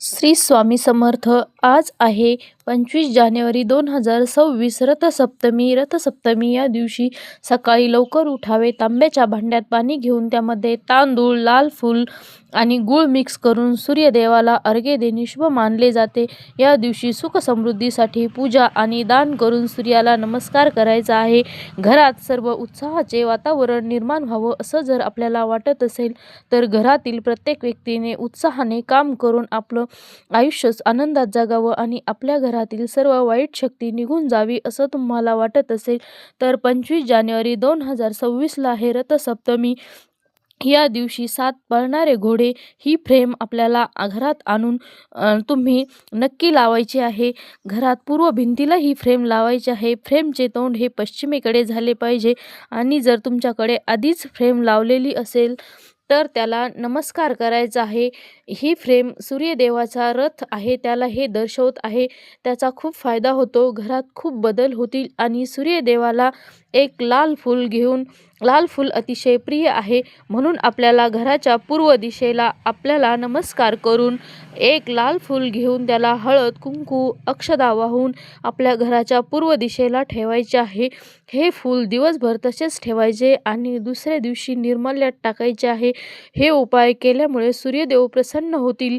श्री स्वामी समर्थ. आज आहे 25 जानेवारी 2026 रथसप्तमी. रथसप्तमी या दिवशी सकाळी लवकर उठावे, तांब्याच्या भांड्यात पाणी घेऊन त्यामध्ये तांदूळ, लाल फूल आणि गूळ मिक्स करून सूर्यदेवाला अर्घ्य देणे शुभ मानले जाते. या दिवशी सुख समृद्धीसाठी पूजा आणि दान करून सूर्याला नमस्कार करायचा आहे. घरात सर्व उत्साहाचे वातावरण निर्माण व्हावं असं जर आपल्याला वाटत असेल तर घरातील प्रत्येक व्यक्तीने उत्साहाने काम करून आपलं आयुष्य आनंदात जगावं आणि आपल्या घरातील सर्व वाईट शक्ती निघून जावी असं तुम्हाला वाटत असेल तर 25 जानेवारी 2026 आहे रथसप्तमी. या दिवशी 7 पळणारे घोडे ही फ्रेम आपल्याला घरात आणून तुम्ही नक्की लावायची आहे. घरात पूर्व भिंतीला ही फ्रेम लावायची आहे. फ्रेमचे तोंड हे पश्चिमेकडे झाले पाहिजे आणि जर तुमच्याकडे आधीच फ्रेम लावलेली असेल तर त्याला नमस्कार करायचा आहे. ही फ्रेम सूर्यदेवाचा रथ आहे, त्याला हे दर्शवत आहे. त्याचा खूप फायदा होतो, घरात खूप बदल होतील आणि सूर्यदेवाला एक लाल फूल अतिशय प्रिय आहे. म्हणून आपल्याला घराच्या पूर्व दिशेला आपल्याला नमस्कार करून एक लाल फूल घेऊन त्याला हळद, कुंकू, अक्षता वाहून आपल्या घराच्या पूर्व दिशेला ठेवायचे आहे. हे फूल दिवसभर तसेच ठेवायचे आणि दुसऱ्या दिवशी निर्माल्यात टाकायचे आहे. हे उपाय केल्यामुळे सूर्यदेव प्रसन्न होतील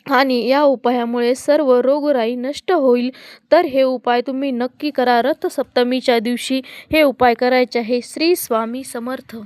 आणि या उपायामुळे सर्व रोगराई नष्ट होईल. तर हे उपाय तुम्ही नक्की करा. रथसप्तमीच्या दिवशी हे उपाय करायचे आहे. श्री स्वामी समर्थ.